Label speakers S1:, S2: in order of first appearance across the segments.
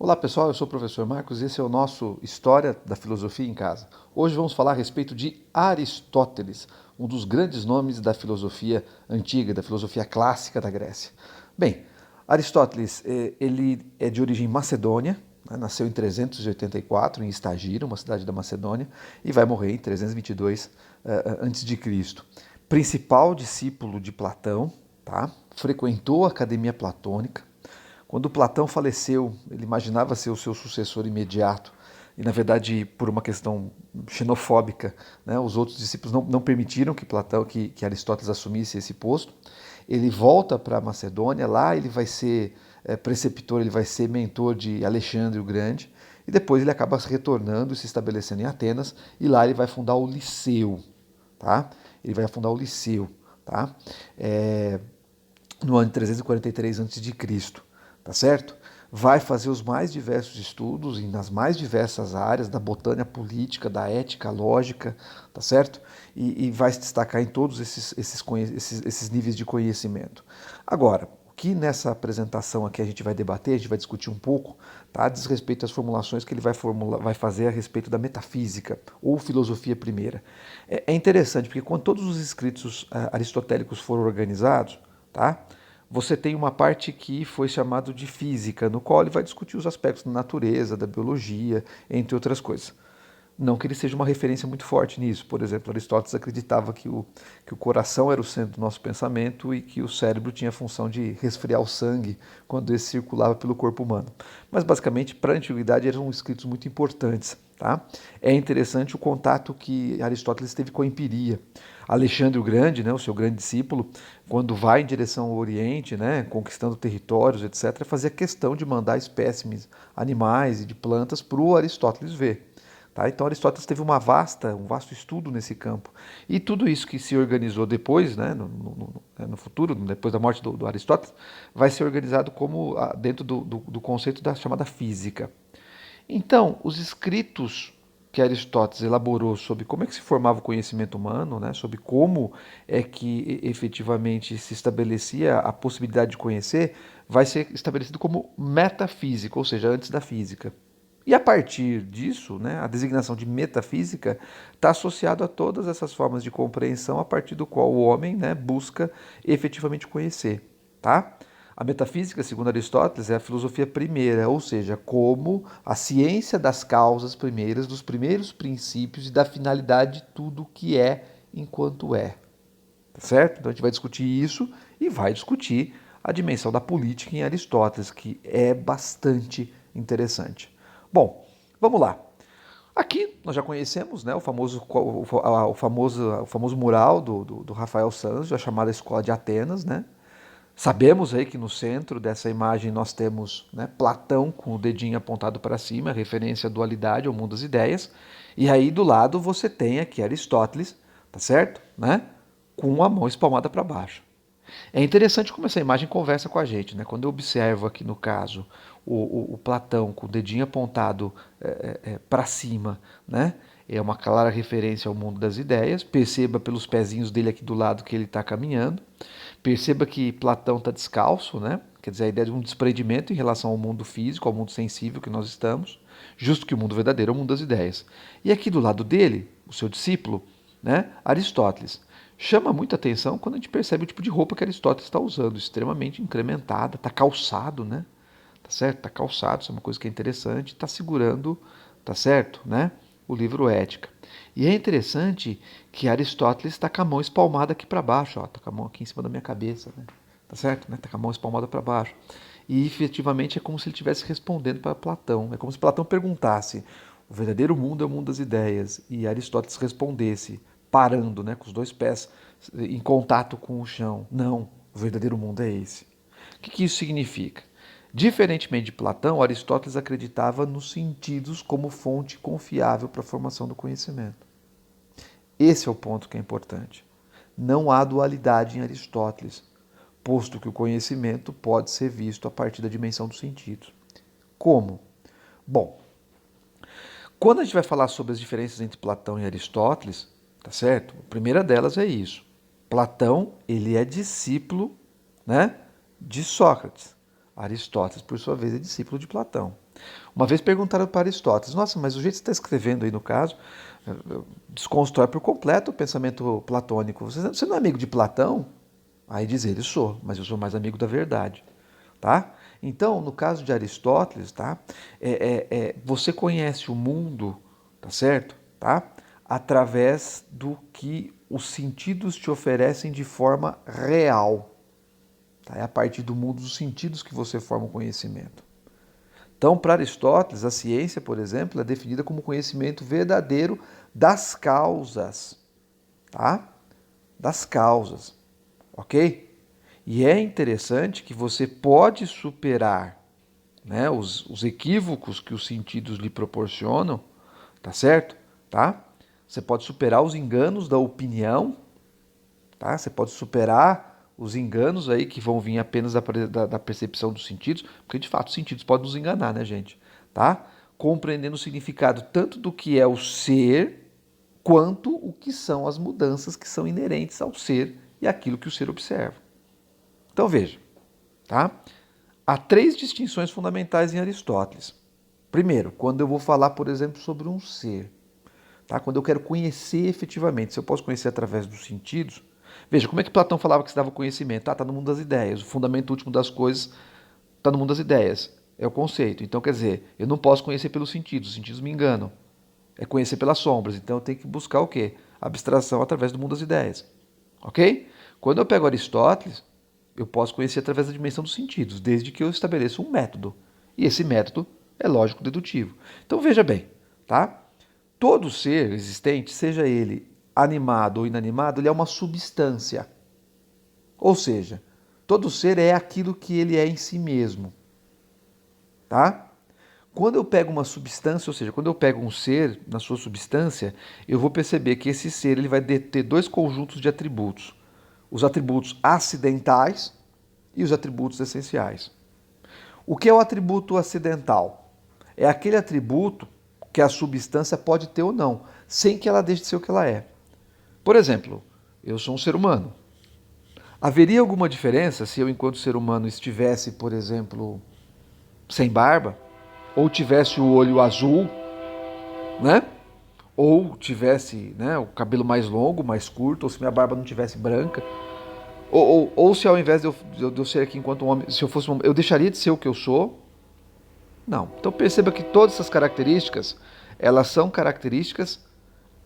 S1: Olá pessoal, eu sou o professor Marcos e esse é o nosso História da Filosofia em Casa. Hoje vamos falar a respeito de Aristóteles, um dos grandes nomes da filosofia antiga, da filosofia clássica da Grécia. Bem, Aristóteles, ele é de origem macedônia, né, nasceu em 384 em Estagira, uma cidade da Macedônia, e vai morrer em 322 a.C. Principal discípulo de Platão, tá? Frequentou a Academia Platônica. Quando Platão faleceu, ele imaginava ser o seu sucessor imediato, e na verdade, por uma questão xenofóbica, né, os outros discípulos não permitiram que que Aristóteles assumisse esse posto. Ele volta para a Macedônia, lá ele vai ser preceptor, ele vai ser mentor de Alexandre o Grande, e depois ele acaba retornando e se estabelecendo em Atenas, e lá ele vai fundar o Liceu, tá? Ele vai fundar o Liceu, tá? No ano de 343 a.C., tá certo? Vai fazer os mais diversos estudos nas mais diversas áreas da botânia política, da ética, lógica, tá certo? E vai se destacar em todos esses níveis de conhecimento. Agora, o que nessa apresentação aqui a gente vai debater, a gente vai discutir um pouco, tá? Diz respeito às formulações que ele vai fazer a respeito da metafísica ou filosofia primeira. É interessante porque quando todos os escritos aristotélicos foram organizados, tá? Você tem uma parte que foi chamado de física, no qual ele vai discutir os aspectos da natureza, da biologia, entre outras coisas. Não que ele seja uma referência muito forte nisso. Por exemplo, Aristóteles acreditava que o coração era o centro do nosso pensamento e que o cérebro tinha a função de resfriar o sangue quando esse circulava pelo corpo humano. Mas, basicamente, para a antiguidade eram escritos muito importantes. Tá? É interessante o contato que Aristóteles teve com a empiria. Alexandre o Grande, né, o seu grande discípulo, quando vai em direção ao Oriente, né, conquistando territórios, etc., fazia questão de mandar espécimes animais e de plantas para o Aristóteles ver. Tá? Então Aristóteles teve um vasto estudo nesse campo. E tudo isso que se organizou depois, né, no futuro, depois da morte do Aristóteles, vai ser organizado como dentro do conceito da chamada física. Então, os escritos que Aristóteles elaborou sobre como é que se formava o conhecimento humano, né, sobre como é que efetivamente se estabelecia a possibilidade de conhecer, vai ser estabelecido como metafísica, ou seja, antes da física. E a partir disso, né, a designação de metafísica está associado a todas essas formas de compreensão a partir do qual o homem, né, busca efetivamente conhecer, tá? A metafísica, segundo Aristóteles, é a filosofia primeira, ou seja, como a ciência das causas primeiras, dos primeiros princípios e da finalidade de tudo que é enquanto é. Tá certo? Então a gente vai discutir isso e vai discutir a dimensão da política em Aristóteles, que é bastante interessante. Bom, vamos lá. Aqui nós já conhecemos, né, o famoso mural do Rafael Sanzio, a chamada Escola de Atenas, né? Sabemos aí que no centro dessa imagem nós temos, né, Platão com o dedinho apontado para cima, referência à dualidade, ao mundo das ideias. E aí do lado você tem aqui Aristóteles, tá certo? Né? Com a mão espalmada para baixo. É interessante como essa imagem conversa com a gente, né? Quando eu observo aqui no caso o Platão com o dedinho apontado para cima, né? É uma clara referência ao mundo das ideias. Perceba pelos pezinhos dele aqui do lado que ele está caminhando. Perceba que Platão está descalço, né? Quer dizer, a ideia de um desprendimento em relação ao mundo físico, ao mundo sensível que nós estamos, justo que o mundo verdadeiro é o mundo das ideias. E aqui do lado dele, o seu discípulo, né? Aristóteles. Chama muita atenção quando a gente percebe o tipo de roupa que Aristóteles está usando, extremamente incrementada, está calçado, né? Tá certo? Está calçado, isso é uma coisa que é interessante, está segurando, tá certo, né? O livro Ética. E é interessante que Aristóteles está com a mão espalmada aqui para baixo, ó, tá com a mão aqui em cima da minha cabeça, né? Tá certo? Né? Tá com a mão espalmada para baixo. E efetivamente é como se ele estivesse respondendo para Platão. É como se Platão perguntasse: o verdadeiro mundo é o mundo das ideias. E Aristóteles respondesse, parando, né, com os dois pés em contato com o chão: não, o verdadeiro mundo é esse. O que isso significa? Diferentemente de Platão, Aristóteles acreditava nos sentidos como fonte confiável para a formação do conhecimento. Esse é o ponto que é importante. Não há dualidade em Aristóteles, posto que o conhecimento pode ser visto a partir da dimensão dos sentidos. Como? Bom, quando a gente vai falar sobre as diferenças entre Platão e Aristóteles, tá certo? A primeira delas é isso. Platão, ele é discípulo, né, de Sócrates. Aristóteles, por sua vez, é discípulo de Platão. Uma vez perguntaram para Aristóteles, nossa, mas o jeito que você está escrevendo aí no caso, desconstrói por completo o pensamento platônico. Você não é amigo de Platão? Aí diz ele, sou, mas eu sou mais amigo da verdade. Tá? Então, no caso de Aristóteles, tá? Você conhece o mundo, tá certo? Tá? Através do que os sentidos te oferecem de forma real. Tá? É a partir do mundo dos sentidos que você forma o conhecimento. Então, para Aristóteles, a ciência, por exemplo, é definida como conhecimento verdadeiro das causas, tá? Das causas, ok? E é interessante que você pode superar, né, os equívocos que os sentidos lhe proporcionam, tá certo? Tá? Você pode superar os enganos da opinião, tá? Você pode superar os enganos aí que vão vir apenas da percepção dos sentidos, porque de fato os sentidos podem nos enganar, né, gente? Tá? Compreendendo o significado tanto do que é o ser, quanto o que são as mudanças que são inerentes ao ser e aquilo que o ser observa. Então veja, tá? Há três distinções fundamentais em Aristóteles. Primeiro, quando eu vou falar, por exemplo, sobre um ser, tá? Quando eu quero conhecer efetivamente, se eu posso conhecer através dos sentidos. Veja, como é que Platão falava que se dava conhecimento? Está no mundo das ideias. O fundamento último das coisas está no mundo das ideias. É o conceito. Então, quer dizer, eu não posso conhecer pelos sentidos. Os sentidos me enganam. É conhecer pelas sombras. Então, eu tenho que buscar o quê? Abstração através do mundo das ideias. Ok? Quando eu pego Aristóteles, eu posso conhecer através da dimensão dos sentidos, desde que eu estabeleça um método. E esse método é lógico-dedutivo. Então, veja bem, tá? Todo ser existente, seja ele animado ou inanimado, ele é uma substância. Ou seja, todo ser é aquilo que ele é em si mesmo. Tá? Quando eu pego uma substância, ou seja, quando eu pego um ser na sua substância, eu vou perceber que esse ser ele vai ter dois conjuntos de atributos. Os atributos acidentais e os atributos essenciais. O que é o atributo acidental? É aquele atributo que a substância pode ter ou não, sem que ela deixe de ser o que ela é. Por exemplo, eu sou um ser humano. Haveria alguma diferença se eu, enquanto ser humano, estivesse, por exemplo, sem barba? Ou tivesse o olho azul, né? Ou tivesse, né, o cabelo mais longo, mais curto, ou se minha barba não tivesse branca? Ou se ao invés de eu ser aqui enquanto um homem, se eu fosse um homem, eu deixaria de ser o que eu sou? Não. Então perceba que todas essas características, elas são características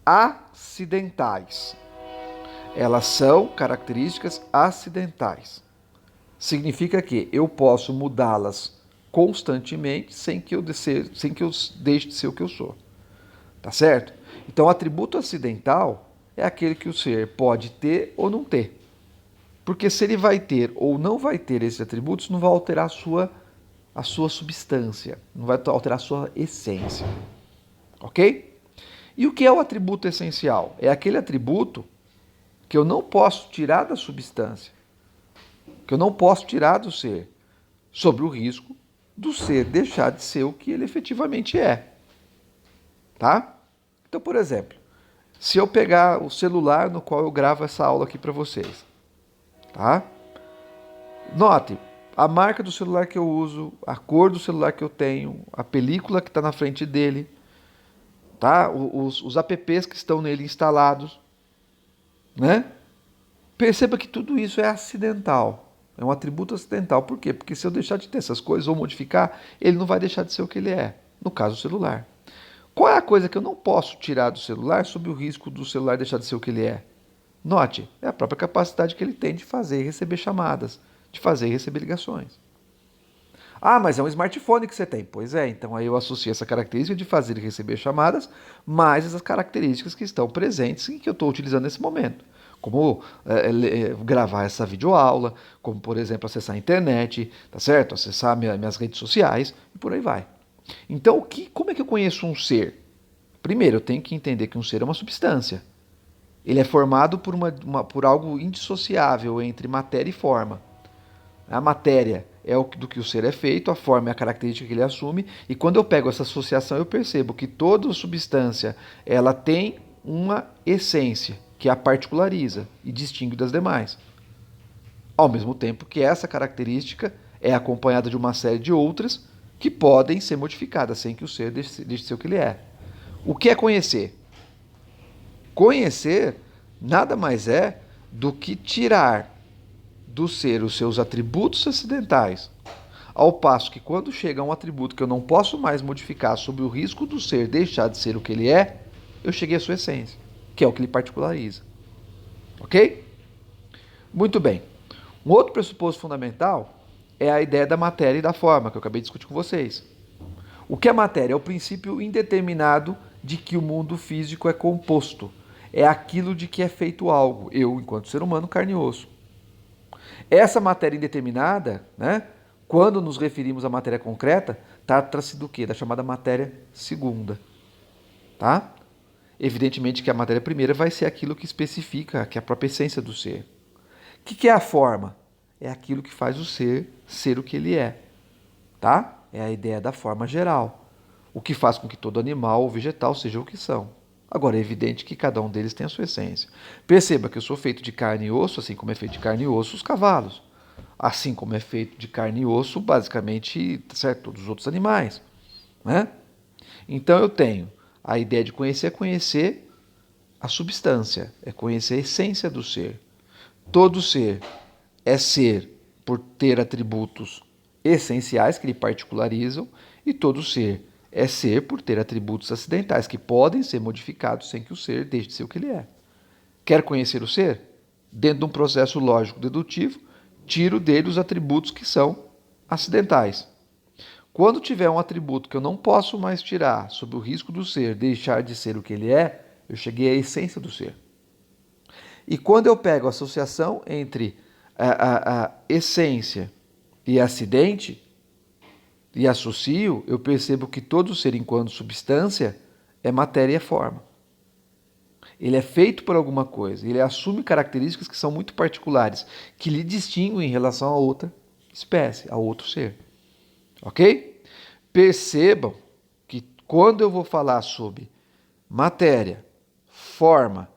S1: acidentais. Elas são características acidentais. Significa que eu posso mudá-las constantemente sem que eu deixe de ser o que eu sou. Tá certo? Então, o atributo acidental é aquele que o ser pode ter ou não ter. Porque se ele vai ter ou não vai ter esses atributos, não vai alterar a sua substância, não vai alterar a sua essência. Ok? E o que é o atributo essencial? É aquele atributo que eu não posso tirar da substância, que eu não posso tirar do ser, sob o risco do ser deixar de ser o que ele efetivamente é. Tá? Então, por exemplo, se eu pegar o celular no qual eu gravo essa aula aqui para vocês, tá? Note a marca do celular que eu uso, a cor do celular que eu tenho, a película que está na frente dele, tá? Os apps que estão nele instalados, né? Perceba que tudo isso é acidental, é um atributo acidental. Por quê? Porque se eu deixar de ter essas coisas ou modificar, ele não vai deixar de ser o que ele é, no caso o celular. Qual é a coisa que eu não posso tirar do celular sob o risco do celular deixar de ser o que ele é? Note, é a própria capacidade que ele tem de fazer e receber chamadas, de fazer e receber ligações. Ah, mas é um smartphone que você tem. Pois é, então aí eu associo essa característica de fazer e receber chamadas, mais essas características que estão presentes e que eu estou utilizando nesse momento. Como gravar essa videoaula, como, por exemplo, acessar a internet, tá certo? Acessar minhas redes sociais e por aí vai. Então, como é que eu conheço um ser? Primeiro, eu tenho que entender que um ser é uma substância. Ele é formado por algo indissociável entre matéria e forma. A matéria é do que o ser é feito, a forma é a característica que ele assume, e quando eu pego essa associação, eu percebo que toda substância ela tem uma essência que a particulariza e distingue das demais. Ao mesmo tempo que essa característica é acompanhada de uma série de outras que podem ser modificadas sem que o ser deixe de ser o que ele é. O que é conhecer? Conhecer nada mais é do que tirar do ser os seus atributos acidentais, ao passo que quando chega um atributo que eu não posso mais modificar sob o risco do ser deixar de ser o que ele é, eu cheguei à sua essência, que é o que ele particulariza. Ok? Muito bem. Um outro pressuposto fundamental é a ideia da matéria e da forma, que eu acabei de discutir com vocês. O que é matéria? É o princípio indeterminado de que o mundo físico é composto. É aquilo de que é feito algo, eu, enquanto ser humano, carne e osso. Essa matéria indeterminada, né, quando nos referimos à matéria concreta, trata-se do quê? Da chamada matéria segunda. Tá? Evidentemente que a matéria primeira vai ser aquilo que especifica, que é a própria essência do ser. O que é a forma? É aquilo que faz o ser ser o que ele é. Tá? É a ideia da forma geral. O que faz com que todo animal ou vegetal seja o que são. Agora, é evidente que cada um deles tem a sua essência. Perceba que eu sou feito de carne e osso, assim como é feito de carne e osso os cavalos. Assim como é feito de carne e osso, basicamente, certo, todos os outros animais. Né? Então eu tenho a ideia de conhecer é conhecer a substância, é conhecer a essência do ser. Todo ser é ser por ter atributos essenciais que lhe particularizam, e todo ser é ser por ter atributos acidentais que podem ser modificados sem que o ser deixe de ser o que ele é. Quer conhecer o ser? Dentro de um processo lógico-dedutivo, tiro dele os atributos que são acidentais. Quando tiver um atributo que eu não posso mais tirar, sob o risco do ser deixar de ser o que ele é, eu cheguei à essência do ser. E quando eu pego a associação entre a essência e acidente, e associo, eu percebo que todo ser, enquanto substância, é matéria e é forma. Ele é feito por alguma coisa, ele assume características que são muito particulares, que lhe distinguem em relação a outra espécie, a outro ser. Ok? Percebam que quando eu vou falar sobre matéria, forma,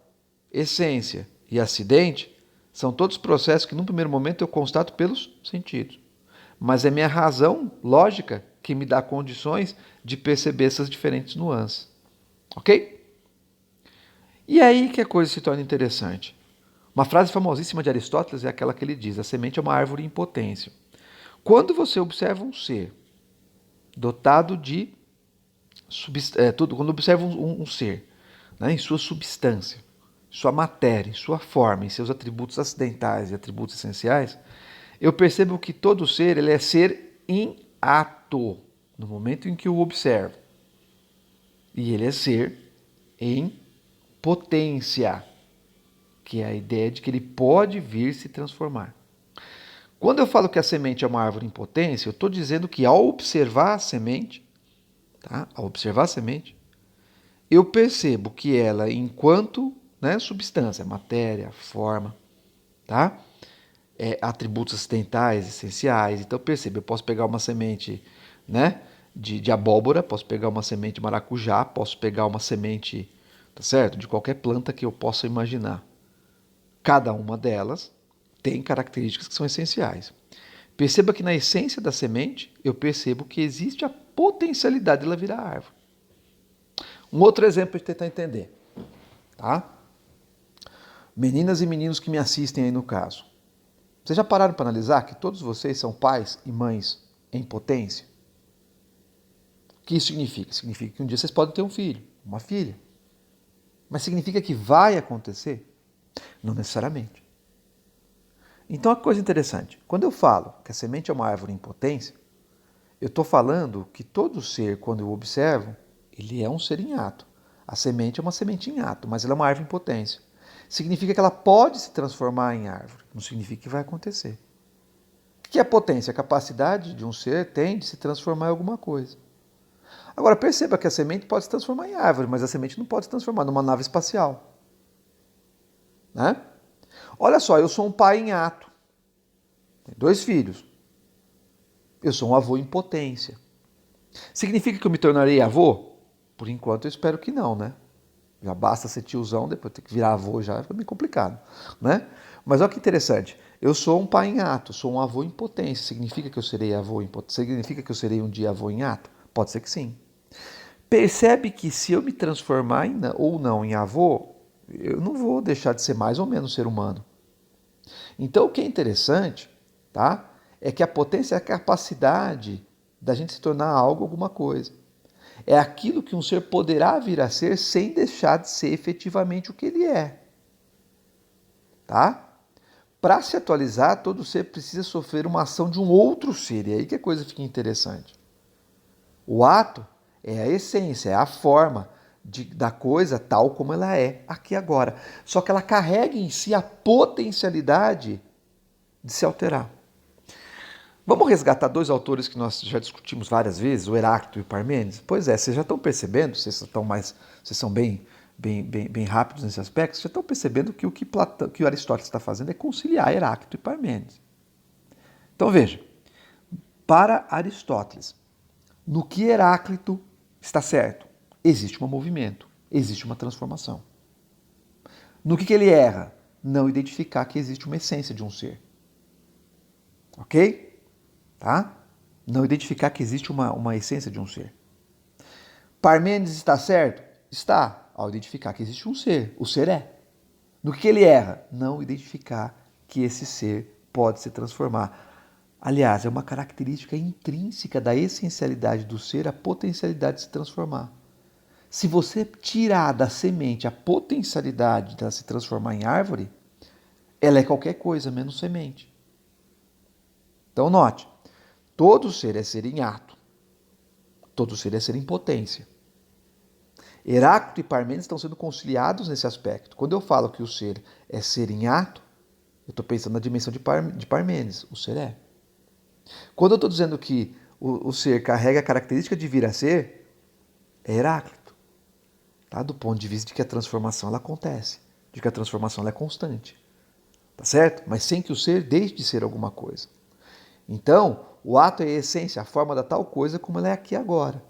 S1: essência e acidente, são todos processos que, num primeiro momento, eu constato pelos sentidos. Mas é minha razão lógica que me dá condições de perceber essas diferentes nuances. Ok? E aí que a coisa se torna interessante. Uma frase famosíssima de Aristóteles é aquela que ele diz: a semente é uma árvore em potência. Quando você observa um ser dotado de quando observa um ser, né, em sua substância, sua matéria, em sua forma, em seus atributos acidentais e atributos essenciais, eu percebo que todo ser ele é ser em ato, no momento em que eu o observo. E ele é ser em potência, que é a ideia de que ele pode vir se transformar. Quando eu falo que a semente é uma árvore em potência, eu estou dizendo que ao observar a semente, tá? Ao observar a semente, eu percebo que ela, enquanto, né, substância, matéria, forma, tá? Atributos acidentais, essenciais. Então perceba, eu posso pegar uma semente, né, de abóbora, posso pegar uma semente de maracujá, posso pegar uma semente, tá certo, de qualquer planta que eu possa imaginar. Cada uma delas tem características que são essenciais. Perceba que na essência da semente, eu percebo que existe a potencialidade de ela virar árvore. Um outro exemplo para tentar entender, tá? Meninas e meninos que me assistem aí no caso. Vocês já pararam para analisar que todos vocês são pais e mães em potência? O que isso significa? Significa que um dia vocês podem ter um filho, uma filha. Mas significa que vai acontecer? Não necessariamente. Então, a coisa interessante, quando eu falo que a semente é uma árvore em potência, eu estou falando que todo ser, quando eu observo, ele é um ser em ato. A semente é uma semente em ato, mas ela é uma árvore em potência. Significa que ela pode se transformar em árvore, não significa que vai acontecer. O que é potência? A capacidade de um ser tem de se transformar em alguma coisa. Agora, perceba que a semente pode se transformar em árvore, mas a semente não pode se transformar numa nave espacial. Né? Olha só, eu sou um pai em ato. Tenho 2 filhos. Eu sou um avô em potência. Significa que eu me tornarei avô? Por enquanto eu espero que não, né? Já basta ser tiozão, depois ter que virar avô já fica meio complicado, né? Mas olha que interessante. Eu sou um pai em ato, sou um avô em potência. Significa que eu serei avô em potência? Significa que eu serei um dia avô em ato? Pode ser que sim. Percebe que se eu me transformar ou não em avô, eu não vou deixar de ser mais ou menos ser humano. Então o que é interessante, tá? É que a potência é a capacidade da gente se tornar algo, alguma coisa. É aquilo que um ser poderá vir a ser sem deixar de ser efetivamente o que ele é. Tá? Para se atualizar, todo ser precisa sofrer uma ação de um outro ser. E aí que a coisa fica interessante. O ato é a essência, é a forma da coisa tal como ela é aqui agora. Só que ela carrega em si a potencialidade de se alterar. Vamos resgatar dois autores que nós já discutimos várias vezes, o Heráclito e o Parmênides? Pois é, vocês já estão percebendo, vocês são bem rápidos nesse aspecto, vocês já estão percebendo que que o Aristóteles está fazendo é conciliar Heráclito e Parmênides. Então veja, para Aristóteles, no que Heráclito está certo? Existe um movimento, existe uma transformação. No que ele erra? Não identificar que existe uma essência de um ser. Ok? Tá? Não identificar que existe uma essência de um ser. Parmênides está certo? Está, ao identificar que existe um ser. O ser é. No que ele erra? Não identificar que esse ser pode se transformar. Aliás, é uma característica intrínseca da essencialidade do ser a potencialidade de se transformar. Se você tirar da semente a potencialidade de ela se transformar em árvore, ela é qualquer coisa menos semente. Então note, todo ser é ser em ato. Todo ser é ser em potência. Heráclito e Parmênides estão sendo conciliados nesse aspecto. Quando eu falo que o ser é ser em ato, eu estou pensando na dimensão de Parmênides. O ser é. Quando eu estou dizendo que o ser carrega a característica de vir a ser, é Heráclito. Tá? Do ponto de vista de que a transformação ela acontece, de que a transformação ela é constante. Tá certo? Mas sem que o ser deixe de ser alguma coisa. Então, o ato é a essência, a forma da tal coisa como ela é aqui agora.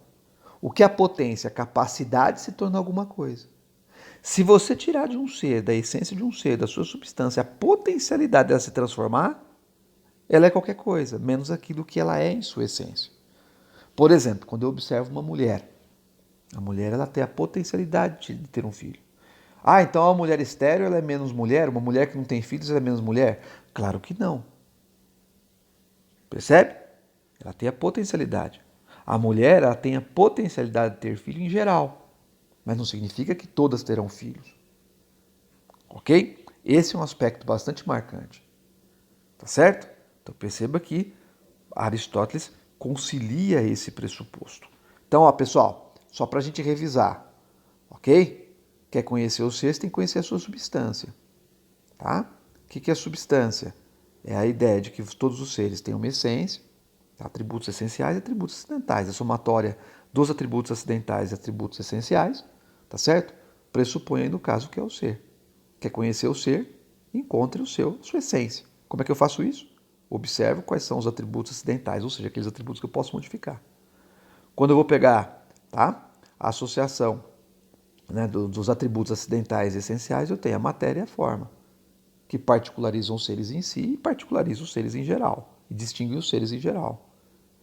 S1: O que é a potência? A capacidade de se tornar alguma coisa. Se você tirar de um ser, da essência de um ser, da sua substância, a potencialidade dela se transformar, ela é qualquer coisa, menos aquilo que ela é em sua essência. Por exemplo, quando eu observo uma mulher, a mulher ela tem a potencialidade de ter um filho. Ah, então a mulher estéril ela é menos mulher? Uma mulher que não tem filhos ela é menos mulher? Claro que não. Percebe? Ela tem a potencialidade. A mulher ela tem a potencialidade de ter filho em geral, mas não significa que todas terão filhos. Ok? Esse é um aspecto bastante marcante. Tá certo? Então perceba que Aristóteles concilia esse pressuposto. Então, ó, pessoal, só para a gente revisar, ok? Quer conhecer o ser, você tem que conhecer a sua substância. Tá? O que é a substância? É a ideia de que todos os seres têm uma essência, atributos essenciais e atributos acidentais. A somatória dos atributos acidentais e atributos essenciais, tá certo? Pressupõe aí no caso que é o ser. Quer conhecer o ser? Encontre sua essência. Como é que eu faço isso? Observo quais são os atributos acidentais, ou seja, aqueles atributos que eu posso modificar. Quando eu vou pegar, tá, a associação, né, dos atributos acidentais e essenciais, eu tenho a matéria e a forma, que particularizam os seres em si e particularizam os seres em geral, e distinguem os seres em geral.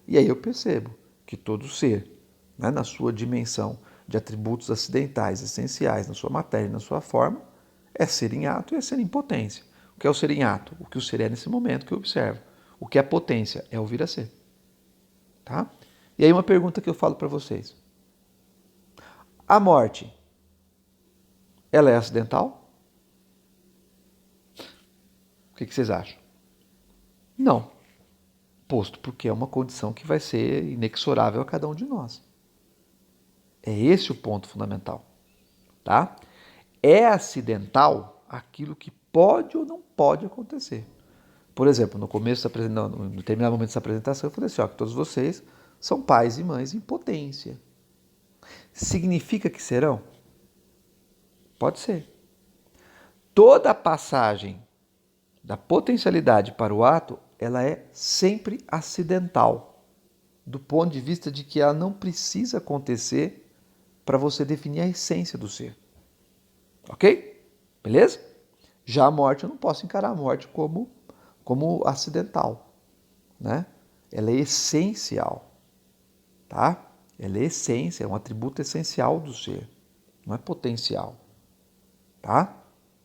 S1: E aí eu percebo que todo ser, né, na sua dimensão de atributos acidentais, essenciais, na sua matéria e na sua forma, é ser em ato e é ser em potência. O que é o ser em ato? O que o ser é nesse momento que eu observo. O que é potência? É o vir a ser. Tá? E aí uma pergunta que eu falo para vocês. A morte, ela é acidental? O que vocês acham? Não. Posto porque é uma condição que vai ser inexorável a cada um de nós. É esse o ponto fundamental. Tá? É acidental aquilo que pode ou não pode acontecer. Por exemplo, no começo, no determinado momento dessa apresentação, eu falei assim, ó, que todos vocês são pais e mães em potência. Significa que serão? Pode ser. Toda a passagem da potencialidade para o ato, ela é sempre acidental, do ponto de vista de que ela não precisa acontecer para você definir a essência do ser. Ok? Beleza? Já a morte, eu não posso encarar a morte como como acidental, né? Ela é essencial, tá? Ela é essência, é um atributo essencial do ser, não é potencial, tá?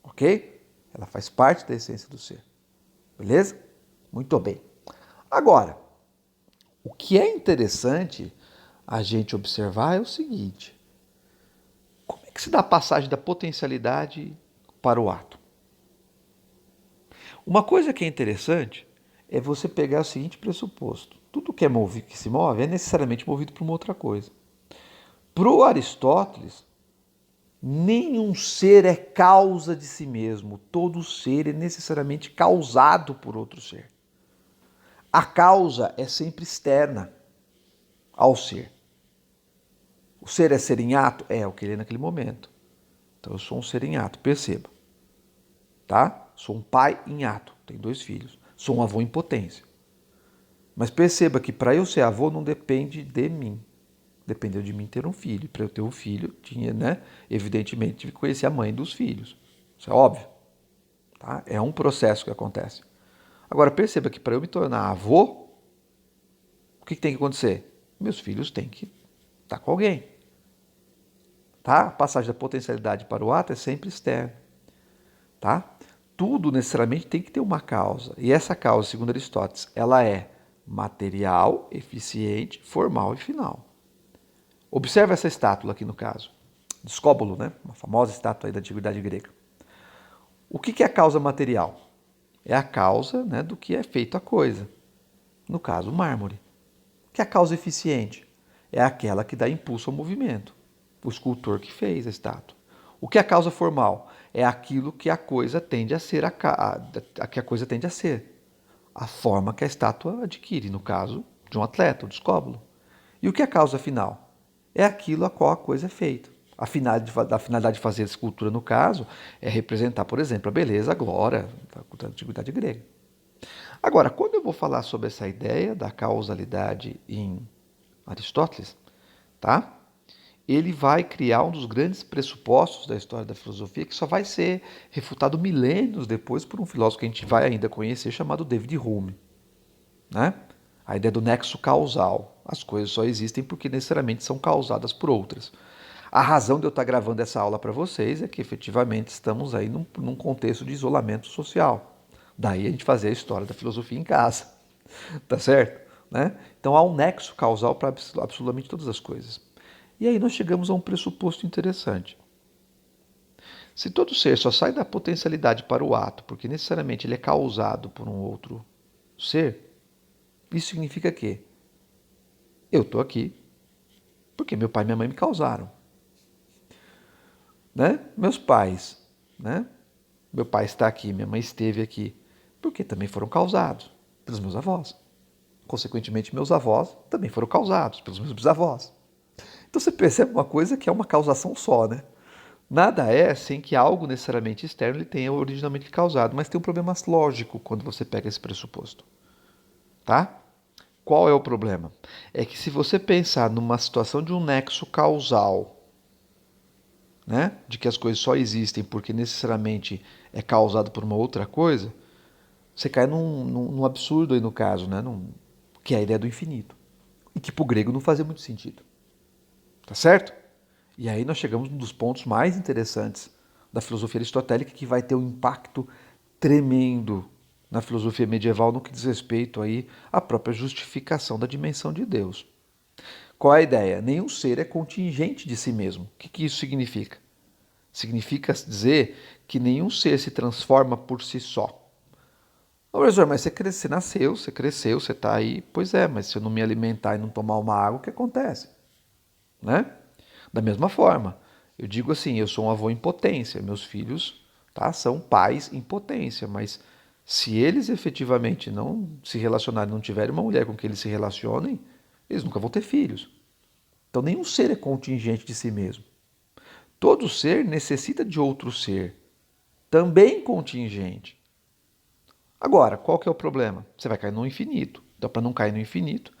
S1: Ok? Ela faz parte da essência do ser, beleza? Muito bem. Agora, o que é interessante a gente observar é o seguinte: como é que se dá a passagem da potencialidade para o ato? Uma coisa que é interessante é você pegar o seguinte pressuposto: tudo que é movido, que se move, é necessariamente movido por uma outra coisa. Para o Aristóteles, nenhum ser é causa de si mesmo. Todo ser é necessariamente causado por outro ser. A causa é sempre externa ao ser. O ser é ser em ato? É o que ele é naquele momento. Então eu sou um ser em ato, perceba. Tá? Sou um pai em ato, tenho 2 filhos. Sou um avô em potência. Mas perceba que para eu ser avô não depende de mim. Dependeu de mim ter um filho. Para eu ter um filho, tinha, né? Evidentemente, tive que conhecer a mãe dos filhos. Isso é óbvio. Tá? É um processo que acontece. Agora, perceba que para eu me tornar avô, o que tem que acontecer? Meus filhos têm que estar com alguém. Tá? A passagem da potencialidade para o ato é sempre externa. Tá? Tudo necessariamente tem que ter uma causa. E essa causa, segundo Aristóteles, ela é material, eficiente, formal e final. Observe essa estátua aqui no caso. Discóbolo, né? Uma famosa estátua aí da Antiguidade Grega. O que é a causa material? É a causa, né, do que é feito a coisa. No caso, o mármore. O que é a causa eficiente? É aquela que dá impulso ao movimento. O escultor que fez a estátua. O que é a causa formal? É aquilo que a coisa tende a ser, que a coisa tende a ser. A forma que a estátua adquire, no caso de um atleta, o discóbolo. E o que é a causa final? É aquilo a qual a coisa é feita. A finalidade de fazer a escultura, no caso, é representar, por exemplo, a beleza, a glória da antiguidade grega. Agora, quando eu vou falar sobre essa ideia da causalidade em Aristóteles, tá? Ele vai criar um dos grandes pressupostos da história da filosofia que só vai ser refutado milênios depois por um filósofo que a gente vai ainda conhecer chamado David Hume, né? A ideia do nexo causal. As coisas só existem porque necessariamente são causadas por outras. A razão de eu estar gravando essa aula para vocês é que efetivamente estamos aí num contexto de isolamento social. Daí a gente fazer a história da filosofia em casa, tá certo? Né? Então há um nexo causal para absolutamente todas as coisas. E aí nós chegamos a um pressuposto interessante. Se todo ser só sai da potencialidade para o ato porque necessariamente ele é causado por um outro ser, isso significa que eu estou aqui porque meu pai e minha mãe me causaram. Né? Meus pais, né? Meu pai está aqui, minha mãe esteve aqui, porque também foram causados pelos meus avós. Consequentemente, meus avós também foram causados pelos meus bisavós. Então você percebe uma coisa que é uma causação só, né? Nada é sem que algo necessariamente externo ele tenha originalmente causado, mas tem um problema lógico quando você pega esse pressuposto, tá? Qual é o problema? É que se você pensar numa situação de um nexo causal, né, de que as coisas só existem porque necessariamente é causado por uma outra coisa, você cai num absurdo aí no caso, né, que é a ideia do infinito. E que para o grego não fazia muito sentido. Tá certo? E aí nós chegamos num dos pontos mais interessantes da filosofia aristotélica que vai ter um impacto tremendo na filosofia medieval no que diz respeito aí à própria justificação da dimensão de Deus. Qual é a ideia? Nenhum ser é contingente de si mesmo. O que isso significa? Significa dizer que nenhum ser se transforma por si só. Ô, professor, mas você nasceu, você cresceu, você está aí. Pois é, mas se eu não me alimentar e não tomar uma água, o que acontece? Né? Da mesma forma, eu digo assim, eu sou um avô em potência, meus filhos, tá, são pais em potência, mas se eles efetivamente não se relacionarem, não tiverem uma mulher com quem eles se relacionem, eles nunca vão ter filhos. Então nenhum ser é contingente de si mesmo. Todo ser necessita de outro ser, também contingente. Agora, qual que é o problema? Você vai cair no infinito. Então, para não cair no infinito,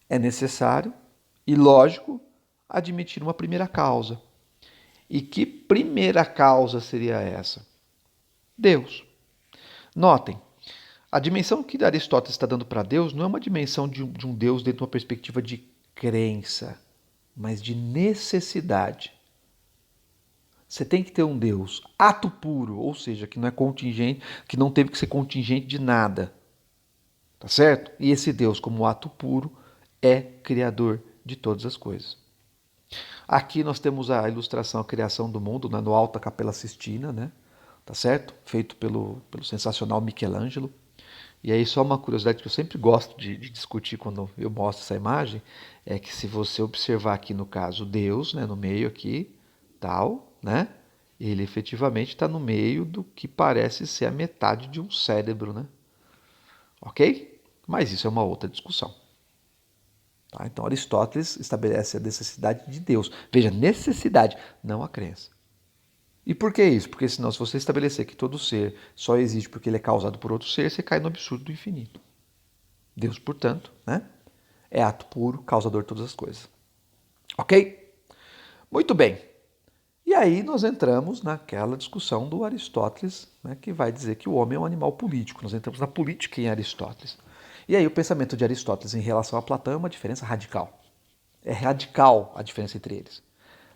S1: é necessário e lógico admitir uma primeira causa. E que primeira causa seria essa? Deus. Notem, A dimensão que Aristóteles está dando para Deus não é uma dimensão de um Deus dentro de uma perspectiva de crença, mas de necessidade. Você tem que ter um Deus ato puro, ou seja, que não é contingente, que não teve que ser contingente de nada. Tá certo? E esse Deus, como ato puro, é criador de todas as coisas. Aqui nós temos a ilustração, a criação do mundo, né, no Alto da Capela Sistina, né? Tá certo? Feito pelo sensacional Michelangelo. E aí só uma curiosidade que eu sempre gosto de discutir quando eu mostro essa imagem, é que se você observar aqui no caso Deus, né, no meio aqui, tal, né? Ele efetivamente está no meio do que parece ser a metade de um cérebro, né? Ok? Mas isso é uma outra discussão. Tá? Então Aristóteles estabelece a necessidade de Deus. Veja, necessidade, não a crença. E por que isso? Porque senão, se você estabelecer que todo ser só existe porque ele é causado por outro ser, você cai no absurdo do infinito. Deus, portanto, né, é ato puro, causador de todas as coisas. Ok? Muito bem. E aí nós entramos naquela discussão do Aristóteles, né, que vai dizer que o homem é um animal político. Nós entramos na política em Aristóteles. E aí o pensamento de Aristóteles em relação a Platão é uma diferença radical. É radical a diferença entre eles.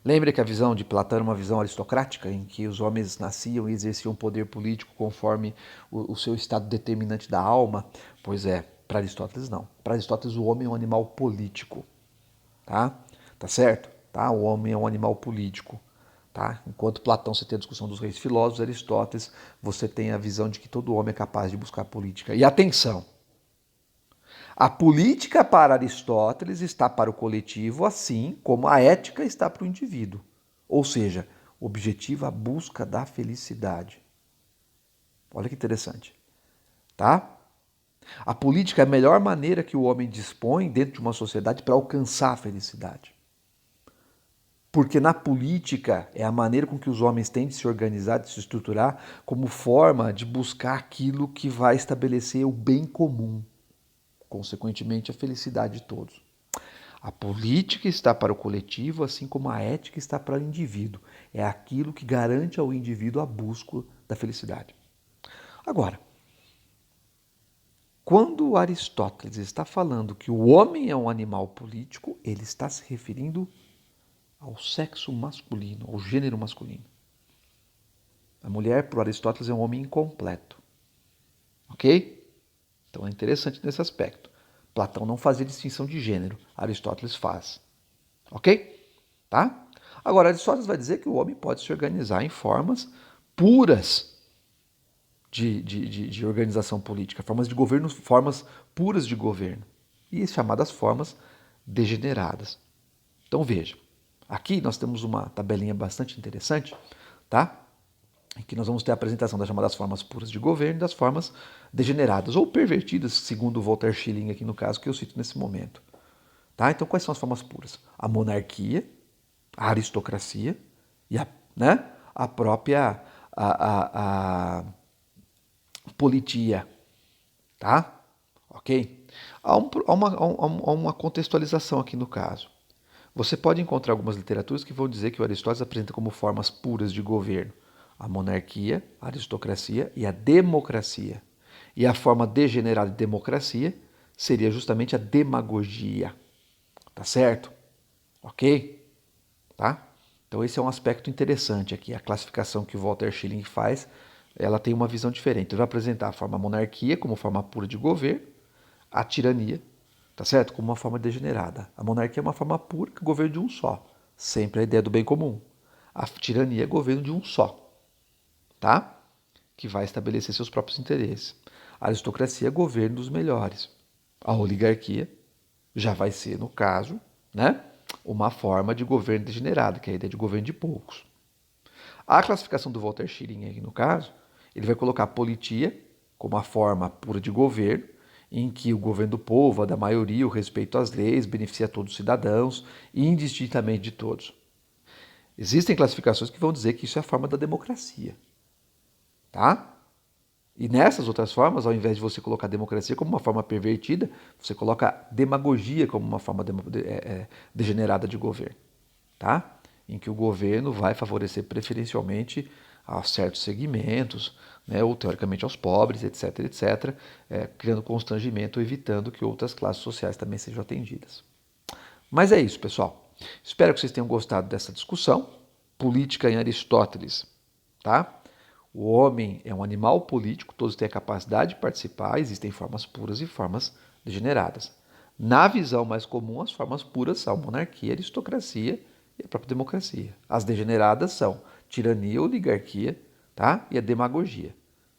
S1: Lembra que a visão de Platão era uma visão aristocrática, em que os homens nasciam e exerciam poder político conforme o seu estado determinante da alma? Pois é, para Aristóteles não. Para Aristóteles o homem é um animal político. Tá? Tá certo? Tá? O homem é um animal político. Tá? Enquanto Platão você tem a discussão dos reis filósofos, Aristóteles você tem a visão de que todo homem é capaz de buscar política. E atenção! A política para Aristóteles está para o coletivo, assim como a ética está para o indivíduo. Ou seja, objetiva a busca da felicidade. Olha que interessante. Tá? A política é a melhor maneira que o homem dispõe dentro de uma sociedade para alcançar a felicidade. Porque na política é a maneira com que os homens têm de se organizar, de se estruturar, como forma de buscar aquilo que vai estabelecer o bem comum. Consequentemente, a felicidade de todos. A política está para o coletivo, assim como a ética está para o indivíduo. É aquilo que garante ao indivíduo a busca da felicidade. Agora, quando Aristóteles está falando que o homem é um animal político, ele está se referindo ao sexo masculino, ao gênero masculino. A mulher, para Aristóteles, é um homem incompleto. Ok? Então é interessante nesse aspecto. Platão não fazia distinção de gênero, Aristóteles faz. Ok? Tá? Agora, Aristóteles vai dizer que o homem pode se organizar em formas puras de organização política, formas de governo, formas puras de governo, e chamadas formas degeneradas. Então veja, aqui nós temos uma tabelinha bastante interessante, tá? Em que nós vamos ter a apresentação das chamadas formas puras de governo e das formas degeneradas ou pervertidas, segundo o Walter Schilling aqui no caso que eu cito nesse momento. Tá? Então quais são as formas puras? A monarquia, a aristocracia e a própria a politia. Tá? Ok? Há uma contextualização aqui no caso. Você pode encontrar algumas literaturas que vão dizer que o Aristóteles apresenta como formas puras de governo a monarquia, a aristocracia e a democracia. E a forma degenerada de democracia seria justamente a demagogia. Tá certo? Ok? Tá? Então esse é um aspecto interessante aqui. A classificação que o Walter Schilling faz, ela tem uma visão diferente. Ele vai apresentar a forma monarquia como forma pura de governo, a tirania, tá certo? Como uma forma degenerada. A monarquia é uma forma pura que governo de um só. Sempre a ideia do bem comum. A tirania é governo de um só, tá? Que vai estabelecer seus próprios interesses. A aristocracia é governo dos melhores. A oligarquia já vai ser, no caso, né, uma forma de governo degenerado, que é a ideia de governo de poucos. A classificação do Walter Schilling, aí, no caso, ele vai colocar a politia como a forma pura de governo, em que o governo do povo, a da maioria, o respeito às leis, beneficia todos os cidadãos, indistintamente de todos. Existem classificações que vão dizer que isso é a forma da democracia. Tá? E nessas outras formas, ao invés de você colocar a democracia como uma forma pervertida, você coloca a demagogia como uma forma degenerada de governo. Tá? Em que o governo vai favorecer preferencialmente a certos segmentos, né, ou teoricamente aos pobres, etc, etc, criando constrangimento, evitando que outras classes sociais também sejam atendidas. Mas é isso, pessoal. Espero que vocês tenham gostado dessa discussão. Política em Aristóteles, tá? O homem é um animal político, todos têm a capacidade de participar, existem formas puras e formas degeneradas. Na visão mais comum, as formas puras são monarquia, aristocracia e a própria democracia. As degeneradas são tirania, oligarquia, tá? E a demagogia.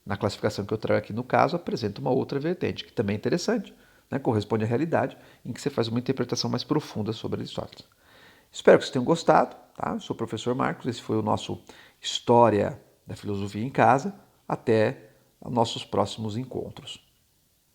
S1: Na classificação que eu trago aqui no caso, apresenta uma outra vertente, que também é interessante, né? Corresponde à realidade, em que você faz uma interpretação mais profunda sobre Aristóteles. Espero que vocês tenham gostado, tá? Eu sou o professor Marcos, esse foi o nosso História da Filosofia em Casa. Até nossos próximos encontros.